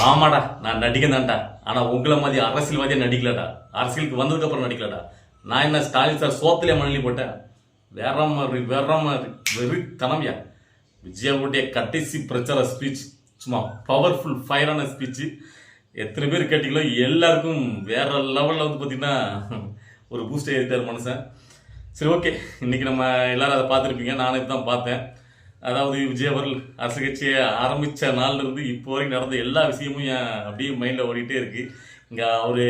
ஆமாடா, நான் நடிகன் தான்டா. ஆனா உங்களை மாதிரி அரசியல்வாதியா நடிக்கலடா. அரசியலுக்கு வந்ததுக்கு அப்புறம் நடிக்கலடா. நான் என்ன ஸ்டாலின் சார் சோத்திலே மண்ணி போட்டேன். வேற மாதிரி வெறித்தனம்யா. விஜயாவுடைய கடைசி பிரச்சார ஸ்பீச் சும்மா பவர்ஃபுல் ஃபயரான ஸ்பீச். எத்தனை பேர் கேட்டீங்களோ எல்லாருக்கும் வேற லெவலில் வந்து பார்த்தீங்கன்னா ஒரு பூஸ்ட் ஏறிட்டார் மனுஷன். சரி, ஓகே. இன்னைக்கு நம்ம எல்லாரும் அதை பார்த்துருப்பீங்க. நானும் இதுதான் பார்த்தேன். அதாவது விஜய் அவர்கள் அரசியல் கட்சியை ஆரம்பித்த நாள்லேருந்து இப்போ வரைக்கும் நடந்த எல்லா விஷயமும் என் அப்படியே மைண்டில் ஓடிட்டே இருக்கு. இங்கே அவர்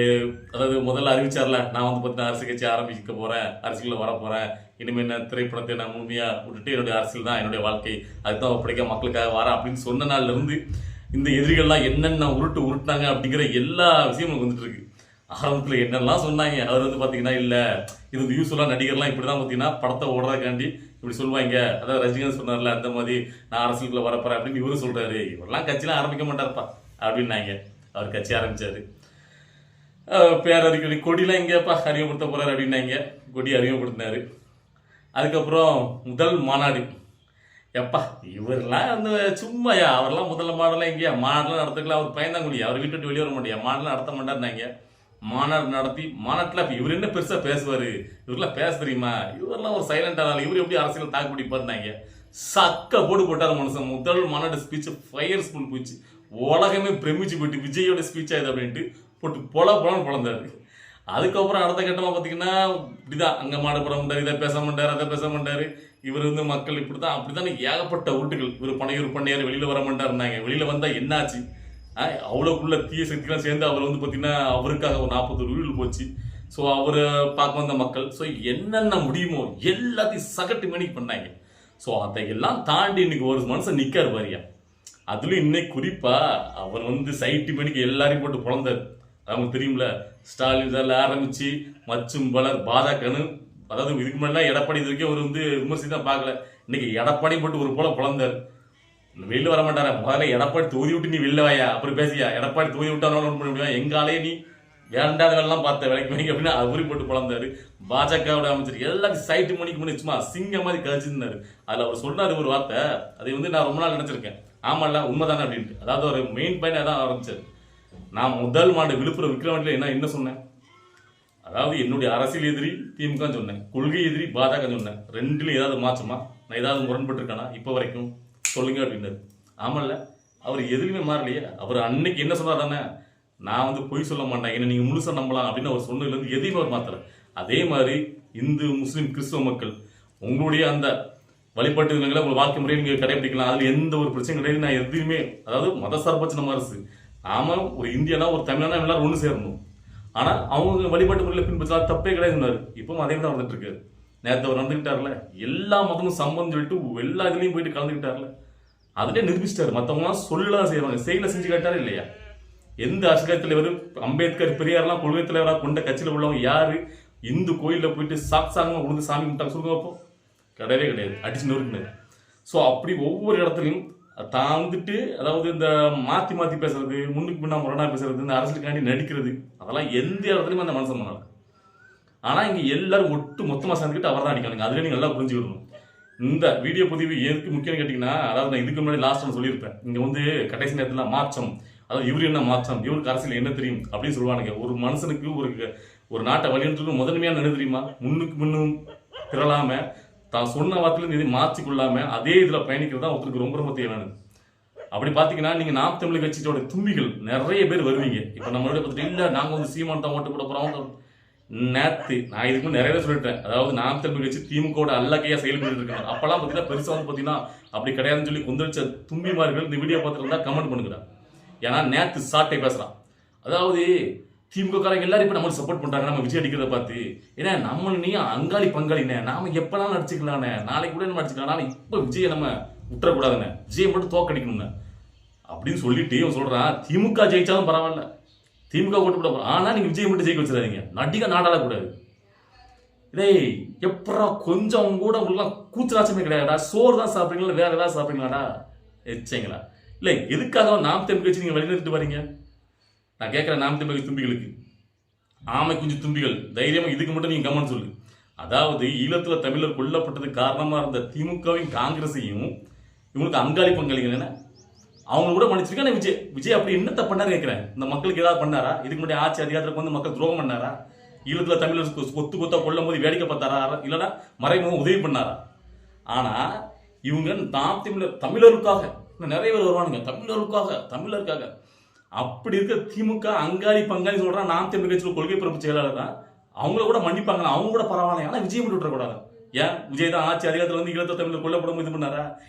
அதாவது முதல்ல அறிவிச்சார்ல, நான் வந்து பார்த்தீங்கன்னா அரசியல் கட்சி ஆரம்பிக்க போகிறேன், அரசியலில் வர போகிறேன், இனிமேல் நான் திரைப்படத்தை நான் முழுமையாக விட்டுட்டு என்னுடைய அரசியல் தான் என்னுடைய வாழ்க்கை, அதுதான் ஒப்படைக்க மக்களுக்காக வரேன் அப்படின்னு சொன்ன நாள்லேருந்து இந்த எதிரிகள்லாம் என்னென்ன உருட்டுனாங்க அப்படிங்கிற எல்லா விஷயமும் வந்துட்டு இருக்கு. ஆரம்பத்தில் என்னெல்லாம் சொன்னாங்க. அவர் வந்து பார்த்தீங்கன்னா இல்லை, இது வந்து யூஸ்வலாக நடிகர்லாம் இப்படி தான் பார்த்தீங்கன்னா படத்தை ஓடுறதுக்காண்டி இப்படி சொல்லுவாங்க. அதாவது ரஜினிகாந்த் சொன்னார்ல, அந்த மாதிரி நான் அரசியலுக்குள்ள வரப்போறேன் அப்படின்னு இவரும் சொல்றாரு. இவரெல்லாம் கட்சியெல்லாம் ஆரம்பிக்க மாட்டார்ப்பா அப்படின்னாங்க. அவர் கட்சி ஆரம்பிச்சாரு. பேரறிக்கொடி கொடிலாம் இங்கேப்பா அறிமுகப்படுத்த போறாரு அப்படின்னாங்க. கொடி அறிமுகப்படுத்தினாரு. அதுக்கப்புறம் முதல் மாநாடு. எப்பா இவரெல்லாம் வந்து சும்மாயா, அவரெல்லாம் முதல்ல மாடலாம் எங்கேயா மாடலாம் நடத்துக்கலாம். அவர் பயந்தாங்குடி, அவர் வீட்டு விட்டு வெளியே வர மாட்டியா, மாடலாம் நடத்த மாட்டாருனாங்க. மாநாடு நடத்தி மாநாட்டில் இப்போ இவர் என்ன பெருசாக பேசுவார், இவரெல்லாம் பேச தெரியுமா, இவரெல்லாம் ஒரு சைலண்டான இவர் எப்படி அரசியல் தாக்கு பிடிப்பாருனாங்க. சக்க போட்டார் மனுஷன். முதல் மாநாடு ஸ்பீச் ஃபயர் ஸ்கூல் போச்சு. உலகமே பிரமிச்சு போயிட்டு விஜயோட ஸ்பீச் ஆகுது அப்படின்ட்டு போட்டு பொலன்னு பொழந்தாரு. அதுக்கப்புறம் அடுத்த கட்டமாக பார்த்தீங்கன்னா இப்படிதான், அங்கே மாடு போட மாட்டார், இதை பேச மாட்டார், அதை பேச மாட்டார். இவர் வந்து மக்கள் இப்படி தான் அப்படி தானே ஏகப்பட்ட உருட்டுகள். இவர் பண்ணையார் வெளியில் வர மாட்டாருனாங்க. வெளியில் வந்தால் என்னாச்சு, அவ்வளோக்குள்ள தீய சக்திலாம் சேர்ந்து அவர் வந்து பார்த்தீங்கன்னா அவருக்காக ஒரு 41 உயிர்கள் போச்சு. ஸோ அவரை பார்க்க வந்த மக்கள் ஸோ என்னென்ன முடியுமோ எல்லாத்தையும் சகட்டு மணிக்கு பண்ணாங்க. ஸோ அதையெல்லாம் தாண்டி இன்னைக்கு ஒரு மனுஷன் நிற்கார் பாரியா. அதுலேயும் இன்னைக்கு குறிப்பாக அவர் வந்து சைட்டு மணிக்கு எல்லாரையும் போட்டு பிறந்தார். அவங்க தெரியும்ல, ஸ்டாலின் சார்ல ஆரம்பிச்சு மற்றும் பலர் பாஜகன்னு, அதாவது இதுக்கு முன்னாடி எடப்பாடி இது வரைக்கும் அவர் வந்து விமர்சி தான் பார்க்கல. இன்னைக்கு எடப்பாடி போட்டு ஒரு போல பிறந்தார். வெளில வர மாட்டார. முதல்ல எடப்பாடி தொகுதி விட்டு நீ வெளில வாயா, அப்புறம் பேசியா. எடப்பாடி தொகுதி விட்டாலும் பண்ண முடியும், எங்காலே நீ வேண்டாத வேலைலாம் பார்த்த வேலைக்கு மணிக்கு அப்படின்னு அவரு போட்டு பிறந்தாரு. பாஜகவோட அமைச்சர் எல்லாத்தையும் சைட்டு மணிக்கு முன்னாடி சும்மா சிங்க மாதிரி கழிச்சிருந்தாரு. அதில் அவர் சொன்னார் ஒரு வார்த்தை, அதை வந்து நான் ரொம்ப நாள் நினைச்சிருக்கேன். ஆமாம்ல உண்மைதானே அப்படின்ட்டு. அதாவது ஒரு மெயின் பாயிண்ட் அதான் ஆரம்பிச்சார். நான் முதல் மாடு விழுப்புரம் விக்ரவாண்டியில் என்ன சொன்னேன், அதாவது என்னுடைய அரசியல் எதிரி திமுக சொன்னேன், கொள்கை எதிரி பாஜக சொன்னேன். ரெண்டுலையும் ஏதாவது மாற்றமா, நான் ஏதாவது முரண்பட்டிருக்கானா இப்போ வரைக்கும் சொல்லுங்க அப்படின்னாரு. ஆமல்ல, அவர் எதுவுமே மாறலையே. அவர் அன்னைக்கு என்ன சொன்னார் தானே, நான் வந்து பொய் சொல்ல மாட்டேன், என்ன நீங்க முழுசா நம்பலாம் அப்படின்னு அவர் சொன்னதுலேருந்து எதையுமே அவர் மாத்தல. அதே மாதிரி இந்து முஸ்லீம் கிறிஸ்தவ மக்கள் உங்களுடைய அந்த வழிபாட்டு தினங்களை உங்கள் வாழ்க்கை முறையை நீங்க கடைபிடிக்கலாம், அதுல எந்த ஒரு பிரச்சனையும் கிடையாது. நான் எதுவுமே, அதாவது மத சார்பற்ற நம்ம அரசு, நாம ஒரு இந்தியனா ஒரு தமிழனா எல்லாரும் ஒன்று சேரணும். ஆனா அவங்க வழிபாட்டு முறையில் பின்பற்றலாம், தப்பே கிடையாதுன்னாரு. இப்பவும் அதே தான் வந்துட்டு இருக்காரு. நேரத்தை அவர் நடந்துக்கிட்டார்ல, எல்லா மதமும் சம்பந்தம் சொல்லிட்டு எல்லா இதுலையும் போயிட்டு கலந்துக்கிட்டார்ல, அதுலேயே நிரூபிச்சிட்டாரு. மற்றவங்களாம் சொல்லலாம் செய்வாங்க, செயல செஞ்சு காட்டாரு இல்லையா. எந்த அரசியல் தலைவர் அம்பேத்கர் பெரியார்லாம் கொள்கை தலைவராக கொண்ட கட்சியில் உள்ளவங்க யாரு இந்து கோயிலில் போயிட்டு சாங்காக உழுந்து சாமி கும்பிட்டாங்க சொல்லுங்க. அப்போ கிடையவே கிடையாது, அடிச்சு நொறுக்குனாரு. ஸோ அப்படி ஒவ்வொரு இடத்துலையும் தான் வந்துட்டு, அதாவது இந்த மாற்றி பேசுறது, முன்னுக்கு முன்னா முரணா பேசுறது, இந்த அரசியலுக்காண்டி நடிக்கிறது, அதெல்லாம் எந்த இடத்துலையும் அந்த மனுஷன் பண்ணாரு. ஆனால் இங்கே எல்லாரும் ஒட்டு மொத்தமாக சேர்ந்துக்கிட்டு அவர் தான் அடிக்கணுங்க. அதுலேயே நீங்கள் நல்லா புரிஞ்சுக்கணும். இந்த வீடியோ பதிவு எதுக்கு முக்கியம்னு கேட்டிங்கன்னா, அதாவது நான் இதுக்கு முன்னாடி லாஸ்ட் ஒன்று சொல்லியிருப்பேன். இங்கே வந்து கடைசி நேரத்தில் மாற்றம், அதாவது இவர் என்ன மாற்றம், இவருக்கு அரசியல் என்ன தெரியும் அப்படின்னு சொல்லுவானுங்க. ஒரு மனுஷனுக்கு ஒரு நாட்டை வழிநடத்துக்கு முதன்மையான என்ன தெரியுமா, முன்னுக்கு முன்னும் திரளாம தான் சொன்ன வார்த்தையில இதை மாற்றிக்கொள்ளாம அதே இதில் பயணிக்கிறது தான் ஒருத்தருக்கு ரொம்ப ரொம்ப தேவையானது. அப்படி பார்த்தீங்கன்னா நீங்கள் நாம் தமிழ் கட்சியோட தும்பிகள் நிறைய பேர் வருவீங்க. இப்போ நம்மளோட பார்த்துட்டு இல்லை நாங்கள் வந்து சீமான் தான் ஓட்டு போட போகிறோம். நேற்று நான் இதுக்கு நிறையவே சொல்லிட்டேன். அதாவது நாம் தமிழ் கட்சி திமுக அல்லக்கையா செயல்பட்டு இருக்காங்க. அப்பெல்லாம் பார்த்தீங்கன்னா பெருசாக வந்து பார்த்தீங்கன்னா அப்படி கிடையாதுன்னு சொல்லி கொந்தளிச்ச தும்பிமார்கள் இந்த வீடியோ பார்த்துருந்தா கமெண்ட் பண்ணுகிறான். ஏன்னா நேற்று சாட்டை பேசுகிறான். அதாவது திமுக காரங்க எல்லாரும் இப்போ நம்மளுக்கு சப்போர்ட் பண்ணுறாங்க நம்ம விஜய் அடிக்கிறத பார்த்து. ஏன்னா நம்ம நீ அங்காளி பங்காளினே, நாம எப்போனாலும் நடிச்சுக்கலானே, நாளைக்கு கூட நம்ம நடிச்சுக்கலாம், ஆனால் இப்போ விஜயை நம்ம விட்டுறக்கூடாதுண்ணே, விஜயை மட்டும் தோக்கடிக்கணும்னு அப்படின்னு சொல்லிட்டு இவன் சொல்கிறான். திமுக ஜெயிச்சாலும் பரவாயில்ல, திமுக ஓட்டு போட, ஆனால் நீங்கள் விஜய் மட்டும் ஜெயிக்க வச்சிடாதீங்க, நடிகை நாடாடக்கூடாது. இதே எப்படா கொஞ்சம் கூட உங்களுக்குலாம் கூச்சலாச்சமே கிடையாதுடா. சோறு தான் சாப்பிட்றீங்களா, வேற ஏதாவது சாப்பிட்றீங்களாடா எச்சைங்களா? இல்லை எதுக்காக நாம் தமிழ் கட்சி நீங்கள் வழிநடத்திட்டு வரீங்க? நான் கேட்குறேன் நாம் தமிழ் தும்பிகளுக்கு, ஆமை குஞ்சு தும்பிகள், தைரியமாக இதுக்கு மட்டும் நீங்கள் கமெண்ட் சொல்லு. அதாவது ஈழத்தில் தமிழர் கொல்லப்பட்டதுக்கு காரணமாக இருந்த திமுகவையும் காங்கிரஸையும் இவங்களுக்கு அங்காளி பங்காளிகள் என்ன அவங்க கூட மன்னிச்சிருக்கேன். விஜய் அப்படி என்னத்த பண்ணாரு கேட்கிறேன். இந்த மக்களுக்கு ஏதாவது பண்ணாரா? இதுக்கு முன்னாடி ஆட்சி அதிகாரத்துக்கு வந்து மக்கள் துரோகம் பண்ணாரா? ஈழத்துல தமிழர் கொத்து கொத்தா கொல்லும் போது வேடிக்கை பார்த்தாரா? இல்லைன்னா மறைமுகம் உதவி பண்ணாரா? ஆனா இவங்க தமிழருக்காக நிறைய பேர் வருவானுங்க, தமிழருக்காக அப்படி இருக்க திமுக அங்காளி பங்காளி சொல்றான். நாம் தமிழ் கட்சியில் கொள்கை பிறப்பு செயலாளர் தான், அவங்கள கூட மன்னிப்பாங்க, அவங்க கூட பரவாயில்ல. ஆனா விஜய் மட்டும் விட்டுறக்கூடாது. ஏன் விஜய் தான் ஆட்சி அதிகாரத்தில் வந்து ஈழத்த தமிழர் கொல்லப்படும் இது பண்ணாரா?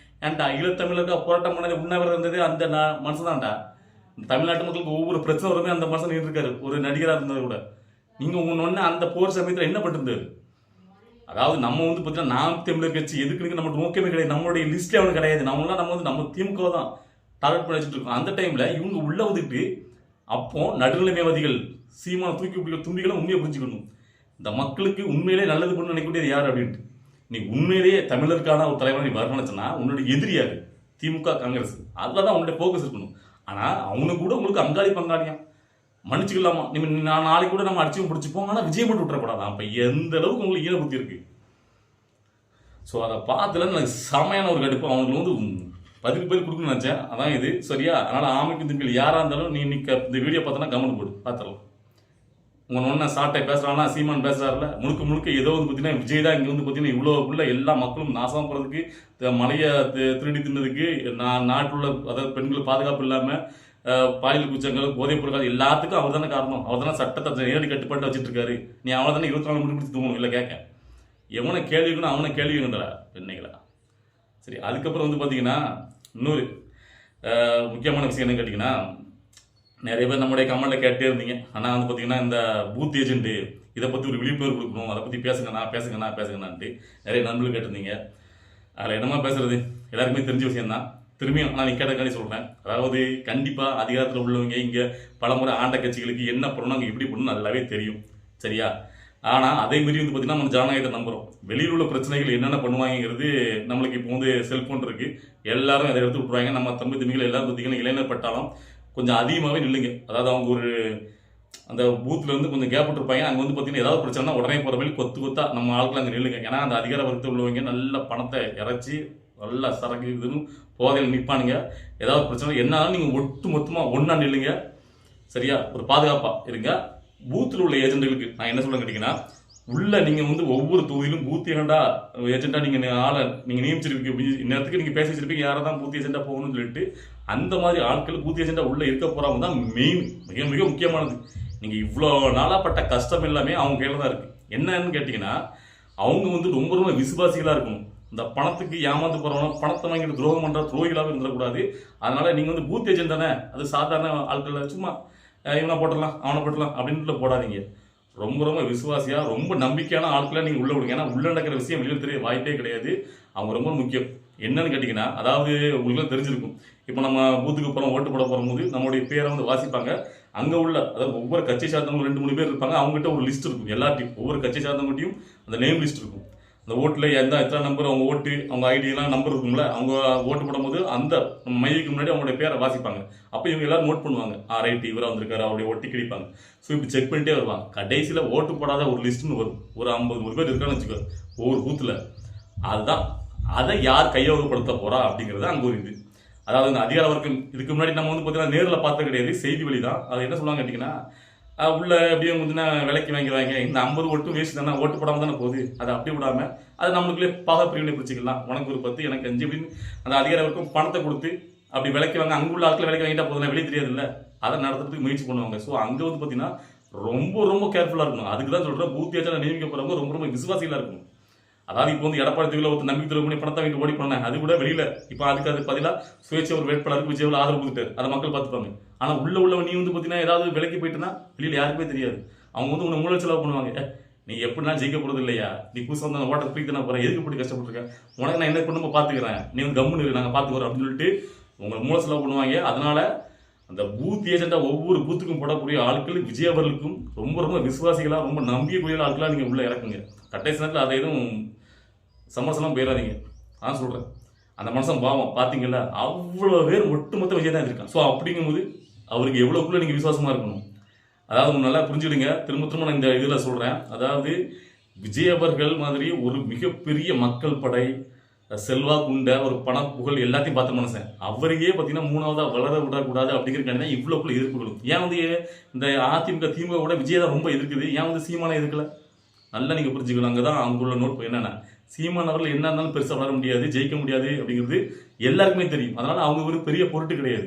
ஏன்டா ஈழத்தமிழருக்கு போராட்டம் பண்ணது உண்ணாவிரதம் இருந்தது அந்த மனுஷன் தான்டா. தமிழ்நாட்டு மக்களுக்கு ஒவ்வொரு பிரச்சனை வருமே அந்த மனுஷன் இருக்காரு, ஒரு நடிகராக இருந்தது கூட. நீங்க ஒன்னு அந்த போர் சமயத்தில் என்ன பண்ணிருந்தாரு? அதாவது நம்ம வந்து பார்த்தீங்கன்னா நாம் தமிழர் கட்சி எதுக்கு நம்ம நோக்கமே கிடையாது, நம்மளுடைய லிஸ்ட்ல அவனு கிடையாது. நம்ம திமுக தான் டார்கெட் பண்ணி வச்சுட்டு இருக்கோம். அந்த டைம்ல இவங்க உள்ள வந்துட்டு அப்போ நடுநிலைமைவாதிகள் சீமான தூக்கி பிடிக்கிற தும்பிகளை உண்மையை புரிஞ்சுக்கணும். இந்த மக்களுக்கு உண்மையிலே நல்லது பண்ண நினைக்கக்கூடியது யார் அப்படின்ட்டு. நீ உண்மையிலேயே தமிழருக்கான ஒரு தலைவர் நீ வரணும்னா உன்னுடைய எதிரியாரு திமுக காங்கிரஸ், அதில் தான் உன்னுடைய ஃபோக்கஸ் இருக்கணும். ஆனால் அவனுக்கு கூட உங்களுக்கு அங்காளி பங்காளியா மன்னிச்சுக்கலாமா? நான் நாளைக்கு கூட நம்ம அடிச்சும் பிடிச்சிப்போம். ஆனால் விஜய் மட்டும் விட்டுறக்கூடாது. அப்போ எந்த அளவுக்கு உங்களுக்கு ஈன புத்தி இருக்கு. ஸோ அதை பார்த்துல எனக்கு செமையான ஒரு கடுப்பு. அவங்களுக்கு வந்து 10 பேர் கொடுக்கணும்னு நினச்சேன். அதான் இது சரியா. அதனால் ஆமைக்கு திங்கள் யாராக இருந்தாலும் நீ இன்னைக்கு இந்த வீடியோ பார்த்தோன்னா கமெண்ட் போடு, பார்த்துடலாம். உங்க ஒன்ன சாட்டை பேசுறானா, சீமான் பேசுறாருல, முழுக்க ஏதோ வந்து பார்த்தீங்கன்னா விஜய் தான் இங்கே வந்து பார்த்தீங்கன்னா இவ்வளோ உள்ள எல்லா மக்களும் நாசம் போகிறதுக்கு, மலையை திருடி தின்னதுக்கு, நாட்டுள்ள அதாவது பெண்கள் பாதுகாப்பு இல்லாமல் பாலியல் குற்றங்கள், போதைப் பொருட்கள் எல்லாத்துக்கும் அவர் தானே காரணம். அவர் தானே சட்டத்தை நேரடி கட்டுப்பாட்டு வச்சுட்டு இருக்காரு. நீ அவனை தானே 24 மணி பிடிச்சி தூங்கணும். இல்லை கேட்க எவனை கேள்விக்கணும், அவனை கேள்விங்கன்றா பெண்ணைகளா. சரி, அதுக்கப்புறம் வந்து பார்த்தீங்கன்னா இன்னொரு முக்கியமான விஷயம் என்ன கேட்டிங்கன்னா, நிறைய பேர் நம்முடைய கமெண்ட்ல கேட்டே இருந்தீங்க. ஆனால் வந்து பார்த்தீங்கன்னா இந்த பூத் ஏஜென்ட்டு இதை பற்றி ஒரு விழிப்புணர்வு கொடுக்கணும், அதை பற்றி பேசுங்கண்ணான்ட்டு நிறைய நண்பர்கள் கேட்டிருந்தீங்க. அதில் என்னமா பேசுறது, எல்லாருக்குமே தெரிஞ்ச விஷயம் தான். திரும்பியும் நான் கேட்டக்காண்டி சொல்கிறேன். அதாவது கண்டிப்பாக அதிகாரத்தில் உள்ளவங்க இங்கே பலமுறை ஆண்ட கட்சிகளுக்கு என்ன பண்ணணும், அங்கே எப்படி பண்ணணும் நல்லாவே தெரியும், சரியா? ஆனால் அதே மாரி வந்து பார்த்தீங்கன்னா நம்ம ஜனநாயகத்தை நம்புகிறோம். வெளியில் உள்ள பிரச்சனைகள் என்னென்ன பண்ணுவாங்கிறது நம்மளுக்கு இப்போ வந்து செல்ஃபோன் இருக்குது, எல்லாரும் அதை எடுத்து விட்டுருவாங்க. நம்ம தம்பிகள் எல்லாரும் பார்த்தீங்கன்னா இளைஞர் பட்டாலும் கொஞ்சம் அதிகமாகவே நில்லுங்க. அதாவது அவங்க ஒரு அந்த பூத்தில் வந்து கொஞ்சம் கேப் விட்டுருப்பாங்க. அங்கே வந்து பார்த்தீங்கன்னா ஏதாவது பிரச்சனைனா உடனே போகிற மாதிரி கொத்தா நம்ம ஆட்கள் அங்கே நில்லுங்க. ஏன்னா அந்த அதிகார வர்க்கத்தில் உள்ளவங்க நல்ல பணத்தை இறைச்சி நல்லா சரக்கு இதுன்னு போதையில் நிற்பானுங்க. ஏதாவது பிரச்சனை என்னாலும் நீங்கள் ஒட்டு மொத்தமாக ஒன்றா நில்லுங்க, சரியா? ஒரு பாதுகாப்பாக இருங்க. பூத்தில் உள்ள ஏஜென்ட்டுகளுக்கு நான் என்ன சொல்கிறேன் கேட்டிங்கன்னா, உள்ள நீங்கள் வந்து ஒவ்வொரு தொகுதியிலும் பூத் ஏஜெண்டாக நீங்கள் ஆளை நீங்கள் நியமிச்சிருப்பீங்க. இந்நேரத்துக்கு நீங்கள் பேச வச்சிருப்பீங்க யாரை தான் பூத் ஏஜெண்டாக போகணும்னு சொல்லிட்டு. அந்த மாதிரி ஆட்கள் பூத் ஏஜெண்டாக உள்ளே இருக்க போகிறவங்க தான் மெயின், மிக மிக முக்கியமானது. நீங்கள் இவ்வளோ நாளாப்பட்ட கஷ்டம் எல்லாமே அவங்க கையில் தான் இருக்குது. என்னன்னு கேட்டிங்கன்னா, அவங்க வந்து ரொம்ப ரொம்ப விசுவாசிகளாக இருக்கணும். இந்த பணத்துக்கு ஏமாந்து போகிறவங்க, பணத்தை வாங்கிட்டு துரோகம் பண்ணுற துரோகிகளாக இருந்துடக்கூடாது. அதனால் நீங்கள் வந்து பூத் ஏஜென்ட் தானே, அது சாதாரண ஆட்கள் சும்மா இவனை போட்டுடலாம் அவனை போட்டுடலாம் அப்படின்ட்டு போடாதீங்க. ரொம்ப ரொம்ப விசுவாசியாக ரொம்ப நம்பிக்கையான ஆட்களை நீங்கள் உள்ளே விடுங்க. ஏன்னா உள்ளே நடக்கிற விஷயம் வெளியில் தெரிய வாய்ப்பே கிடையாது. அவங்க ரொம்ப முக்கியம். என்னன்னு கேட்டிங்கன்னா, அதாவது உங்களுக்கு தெரிஞ்சிருக்கும், இப்போ நம்ம பூத்துக்கு போகிறோம், ஓட்டு போட போகும்போது நம்மளுடைய பேரை வந்து வாசிப்பாங்க. அங்கே உள்ள அதாவது ஒவ்வொரு கட்சி சார்ந்தவங்க 2-3 பேர் இருப்பாங்க. அவங்ககிட்ட ஒரு லிஸ்ட் இருக்கும். எல்லாத்தையும் ஒவ்வொரு கட்சி சார்ந்தவங்ககிட்டையும் அந்த நேம் லிஸ்ட் இருக்கும். அந்த ஓட்டில் எத்தனை நம்பர் அவங்க ஓட்டு, அவங்க ஐடியெல்லாம் நம்பர் இருக்கும்ல, அவங்க ஓட்டு போடும்போது அந்த மையக்கு முன்னாடி அவங்களுடைய பேரை வாசிப்பாங்க. அப்போ இவங்க எல்லாரும் நோட் பண்ணுவாங்க, ரைட் இவராக வந்திருக்காரு, அவருடைய ஒட்டி கிழிப்பாங்க. ஸோ இப்படி செக் பண்ணிட்டே வருவாங்க. கடைசியில் ஓட்டு போடாத ஒரு லிஸ்ட்டுன்னு வரும். ஒரு 50 பேர் இருக்கான்னு வச்சுக்கோ ஒவ்வொரு பூத்தில். அதுதான் அதை யார் கையகப்படுத்த போகிறா அப்படிங்கிறது அங்கே ஒரு இது. அதாவது இந்த அதிகார வர்க்கம் இதுக்கு முன்னாடி நம்ம வந்து பார்த்தீங்கன்னா நேரில் பார்த்த கிடையாது, செய்தி வழி தான். அதை என்ன சொல்லுவாங்க கேட்டிங்கன்னா, உள்ள எப்படியும் கொஞ்சம் விலைக்கு வாங்கிடுவாங்க. இந்த 50 ஓட்டும் வேஸ்ட் தானே, ஓட்டு போடாமல் தானே போகுது, அதை அப்படி விடாமல் அது நம்மளுக்குள்ளே பாக பிரிவினை பிடிச்சிக்கலாம். உனக்கு ஒரு 10 எனக்கு 5 அப்படின்னு அந்த அதிகார வர்க்கம் பணத்தை கொடுத்து அப்படி விலைக்கு வாங்க. அங்கே உள்ள ஆட்களை விலைக்கு வாங்கிட்டா போதும், வெளியே தெரியாது இல்லை, அதை நடத்துறதுக்கு முயற்சி பண்ணுவாங்க. ஸோ அங்கே வந்து பார்த்தீங்கன்னா ரொம்ப ரொம்ப கேர்ஃபுல்லாக இருக்கணும். அதுக்கு தான் சொல்கிறேன், பூத் ஏஜென்ட் நியமிக்க போகிறவங்க ரொம்ப ரொம்ப விசுவாசிகளாக இருக்கணும். அதாவது இப்போ வந்து எடப்பாடி தொகுதியில் ஒரு நம்பிக்கை துரோகம் பண்ணி பணத்தை வாங்கிட்டு ஓடி பண்ணேன், அது கூட வெளியில் இப்போ அதுக்கு பதிலாக சுயேட்சை ஒரு வேட்பாளருக்கு விஜய் ஆதரவு கொடுத்துட்டாரு, அதை மக்கள் பார்த்துப்பாங்க. ஆனால் உள்ளவன் நீ வந்து பார்த்தீங்கன்னா ஏதாவது விலைக்கு போயிட்டுனா வெளியில் யாருக்குமே தெரியாது. அவங்க வந்து உன்னை மூலம் செலவு பண்ணுவாங்க. நீ எப்படினா ஜெயிக்க போகிறது இல்லையா, நீ புதுசாக வந்து அந்த ஓட்டர் ஃப்ரீ தானே போகிறேன், எதுக்கு இப்படி கஷ்டப்பட்டுருக்கேன், உனக்கு நான் என்ன குடும்பம் பார்த்துக்கிறேன், நீ வந்து கம்முன்னு நாங்கள் பார்த்துக்கிறோம் அப்படின்னு சொல்லிட்டு உங்களை மூலம் செலவு பண்ணுவாங்க. அதனால அந்த பூத் ஏஜெண்டாக ஒவ்வொரு பூத்துக்கும் போடக்கூடிய ஆட்கள் விஜய் அவர்களுக்கும் ரொம்ப ரொம்ப விசுவாசிகளாக ரொம்ப நம்பியக்கூடிய ஆட்களாக நீங்கள் உள்ளே இறக்குங்க. கடைசி நேரத்தில் அதை எதுவும் சமரசனம் போயிடாதீங்க. நான் சொல்கிறேன், அந்த மனுஷன் பாவம் பார்த்தீங்கல்ல, அவ்வளோ பேர் ஒட்டுமொத்த விஜய் தான் இருக்கான். ஸோ அப்படிங்கும்போது அவருக்கு எவ்வளோக்குள்ள நீங்கள் விசுவாசமாக இருக்கணும். அதாவது நல்லா புரிஞ்சுடுங்க, திரும்ப நான் இந்த இதில் சொல்கிறேன். அதாவது விஜய் அவர்கள் மாதிரி ஒரு மிகப்பெரிய மக்கள் படை, செல்வாக்கு உண்ட ஒரு பணம் புகழ் எல்லாத்தையும் பார்த்த மனுஷன். அவரையே பார்த்தீங்கன்னா 3வதா வளர விடக்கூடாது அப்படிங்கிறக்காண்டி தான் இவ்வளோக்குள்ள எதிர்ப்புகளும். ஏன் வந்து இந்த அதிமுக திமுக விட விஜய் தான் ரொம்ப எதிர்க்குது, ஏன் வந்து சீமானை எதிர்க்கல? நல்லா நீங்கள் புரிஞ்சுக்கணும். அங்கே தான் அங்குள்ள நோட் என்னென்ன சீமான் அவர்கள் என்ன இருந்தாலும் பெருசாக வளர முடியாது, ஜெயிக்க முடியாது அப்படிங்கிறது எல்லாருக்குமே தெரியும். அதனால் அவங்க ஒரு பெரிய பொருட்டு கிடையாது,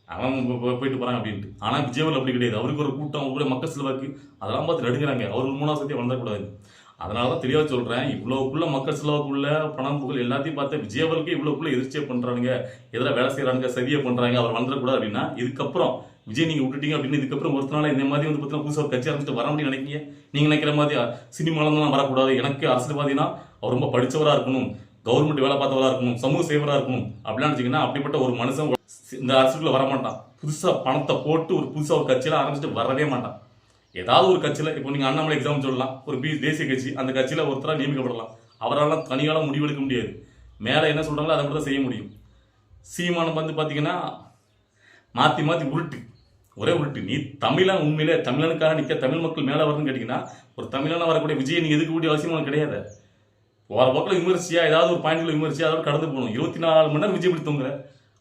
அவன் போயிட்டு போகிறாங்க அப்படின்ட்டு. ஆனால் விஜயவர்கள் அப்படி கிடையாது. அவருக்கு ஒரு கூட்டம், அவருடைய மக்கள் செல்வாக்கு அதெல்லாம் பார்த்து நடுங்கிறாங்க. அவர்கள் 3வது சக்தியை வளர்ந்துடக்கூடாது. அதனால தான் தெளிவாக சொல்கிறேன், இவ்வளோக்குள்ள மக்கள் செல்வாக்குள்ள பணம் புகழ் எல்லாத்தையும் பார்த்து விஜயவர்களுக்கு இவ்வளோக்குள்ள எதிர்ச்சியை பண்ணுறானுங்க, எதிராக வேலை செய்கிறானுங்க, சரியை பண்ணுறாங்க, அவர் வந்துடக்கூடாது அப்படின்னா இதுக்கப்புறம் விஜய் நீங்கள் விட்டுட்டீங்க அப்படின்னு இதுக்கப்புறம் ஒருத்தனால இந்த மாதிரி வந்து பார்த்தீங்கன்னா புதுசாக ஒரு கட்சி ஆரம்பிச்சுட்டு வர முடியும் நினைக்கிங்க? நீங்கள் நினைக்கிற மாதிரி சினிமாலலாம் வரக்கூடாது, எனக்கு அரசியல்வாதினா அவர் ரொம்ப படித்தவராக இருக்கணும், கவர்மெண்ட் வேலை பார்த்தவராக இருக்கணும், சமூக சேவராக இருக்கணும் அப்படிலாம் நினச்சிங்கன்னா அப்படிப்பட்ட ஒரு மனுஷன் இந்த அரசுக்குள்ளே வரமாட்டான். புதுசாக பணத்தை போட்டு ஒரு புதுசாக ஒரு கட்சியெல்லாம் ஆரம்பிச்சுட்டு வரவே மாட்டான். ஏதாவது ஒரு கட்சியில் இப்போ நீங்கள் அண்ணாமலை எக்ஸாம் சொல்லலாம், ஒரு தேசிய கட்சி, அந்த கட்சியில் ஒருத்தராக நியமிக்கப்படலாம். அவரால் தனியால் முடிவெடுக்க முடியாது. மேலே என்ன சொல்கிறாங்களோ அதை மட்டும் தான் செய்ய முடியும். சீமானம் வந்து பார்த்தீங்கன்னா மாற்றி மாற்றி உருட்டு, ஒரே உருட்டு. நீ தமிழன் உண்மையிலே தமிழனுக்காக நிற்க தமிழ் மக்கள் மேலே வரணும்னு கேட்டிங்கன்னா ஒரு தமிழனாக வரக்கூடிய விஜய் நீங்கள் எதுக்க கூடிய அவசியம் கிடையாது. போகிற போக்கில் விமர்சியா ஏதாவது ஒரு பாயிண்ட்ல விமர்சியா அதோட கடந்து போகணும். 24 மணி நேரம் விஜய் பிடித்தவங்க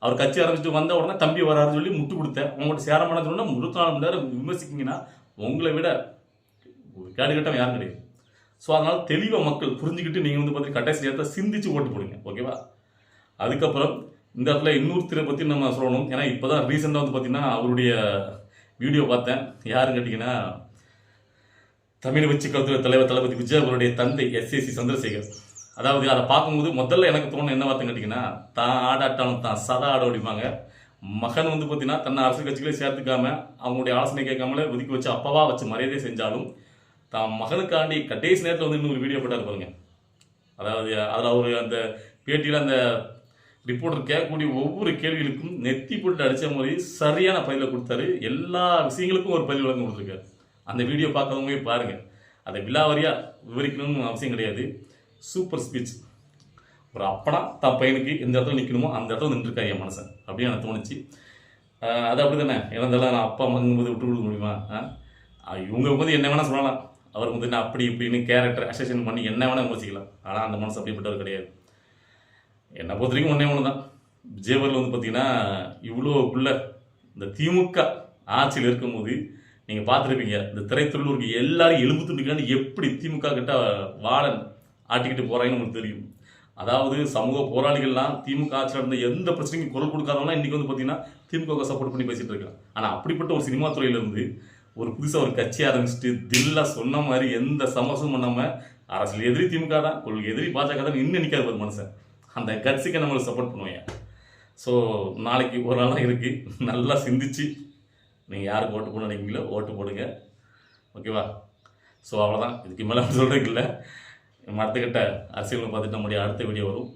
அவர் கட்சி ஆரம்பிச்சுட்டு வந்த உடனே தம்பி வராருன்னு சொல்லி முட்டு கொடுத்தேன். உங்கள்கிட்ட சேரமான சொன்னா 24 மணி நேரம் விமர்சிக்கிங்கன்னா உங்களை விட ஒரு கேடு கட்டம் யாரும் கிடையாது. ஸோ அதனால் தெளிவாக மக்கள் புரிஞ்சுக்கிட்டு நீங்கள் வந்து பார்த்தீங்கன்னா கட்டாய நேரத்தை சிந்திச்சு ஓட்டு போடுங்க, ஓகேவா? அதுக்கப்புறம் இந்த இடத்துல இன்னொருத்தரை பற்றி நம்ம சொல்லணும். ஏன்னா இப்போ தான் ரீசெண்டாக வந்து பார்த்தீங்கன்னா அவருடைய வீடியோ பார்த்தேன். யாருன்னு கேட்டிங்கன்னா தமிழ் வெற்றி கழகத்தில் தலைவர் தளபதி விஜய் அவருடைய தந்தை எஸ்ஏசி சந்திரசேகர். அதாவது அதை பார்க்கும்போது முதல்ல எனக்கு தோணும் என்ன வார்த்தை கேட்டிங்கன்னா, தான் ஆடாட்டாலும் தான் சதா ஆட ஓடிப்பாங்க. மகன் வந்து பார்த்தீங்கன்னா தன்னை அரசியல் கட்சிகளே சேர்த்துக்காம அவங்களுடைய ஆலோசனை கேட்காமலே ஒதுக்கி வச்சு அப்பாவா வச்சு மரியாதை செஞ்சாலும் தான் மகனுக்காண்டி கடைசி நேரத்தில் வந்து இன்னொரு வீடியோ போட்டார் பாருங்க. அதாவது அதில் அவர் அந்த பேட்டியில் அந்த ரிப்போர்ட்டர் கேட்கக்கூடிய ஒவ்வொரு கேள்விகளுக்கும் நெத்தி போட்டு அடித்த மாதிரி சரியான பதிலை கொடுத்தாரு. எல்லா விஷயங்களுக்கும் ஒரு பதில் விளக்கம் கொடுத்துருக்காரு. அந்த வீடியோ பார்க்கறவங்களே பாருங்கள். அதை விலாவரியாக விவரிக்கணும்னு அவசியம் கிடையாது. Super speech. ஒரு அப்பனா தான் பையனுக்கு எந்த இடத்துல நிற்கணுமோ அந்த இடத்துல நின்றுருக்காரு என் மனசன் அப்படின்னு எனக்கு தோணுச்சு. அது அப்படி தானே. இறந்தாலும் நான் அப்பா மங்கும்போது விட்டு கொடுக்க முடியுமா? இவங்க வந்து என்ன வேணால் சொல்லலாம். அவர் வந்து நான் அப்படி இப்படின்னு கேரக்டர் அசோசியேஷன் பண்ணி என்ன வேணால் விமர்சிக்கலாம். ஆனால் அந்த மனசு அப்படிப்பட்டவர் கிடையாது. என்னை பொறுத்த வரைக்கும் ஒன்று தான், விஜயவர்கள் வந்து பார்த்தீங்கன்னா இவ்வளோக்குள்ள இந்த திமுக ஆட்சியில் இருக்கும்போது நீங்கள் பார்த்துருப்பீங்க, இந்த திரைத்துறையில் எல்லாரும் எலும்பு துண்டிக்காண்டு எப்படி திமுக கிட்ட வாழன் ஆட்டிக்கிட்டு போகிறாங்கன்னு உங்களுக்கு தெரியும். அதாவது சமூக போராளிகள்லாம் திமுக ஆட்சியில் இருந்த எந்த பிரச்சனைக்கும் குரல் கொடுக்காதவங்களாம் இன்றைக்கி வந்து பார்த்தீங்கன்னா திமுக சப்போர்ட் பண்ணி பேசிகிட்டு இருக்காங்க. ஆனால் அப்படிப்பட்ட ஒரு சினிமா துறையிலேருந்து ஒரு புதுசாக ஒரு கட்சி ஆரம்பிச்சுட்டு தில்லா சொன்ன மாதிரி எந்த சமரசமும் பண்ணாமல் அரசியல் எதிரி திமுக தான், கொள்கை எதிரி பாஜக தான் இன்னும் நிற்காது ஒரு மனுஷன். அந்த கட்சிக்கு நம்மளுக்கு சப்போர்ட் பண்ணுவாங்க. ஸோ நாளைக்கு ஒரு நாள் தான் இருக்குது, நல்லா சிந்திச்சு நீங்கள் யாருக்கு ஓட்டு போட நினைக்கிறீங்களோ ஓட்டு போடுங்க, ஓகேவா? ஸோ அவ்வளோதான். இதுக்கு மேலே சொல்கிறதுக்கு இல்லை. அடுத்த கட்ட அரசியல் பார்த்துட்டு நம்முடைய அடுத்த வீடியோ வரும்.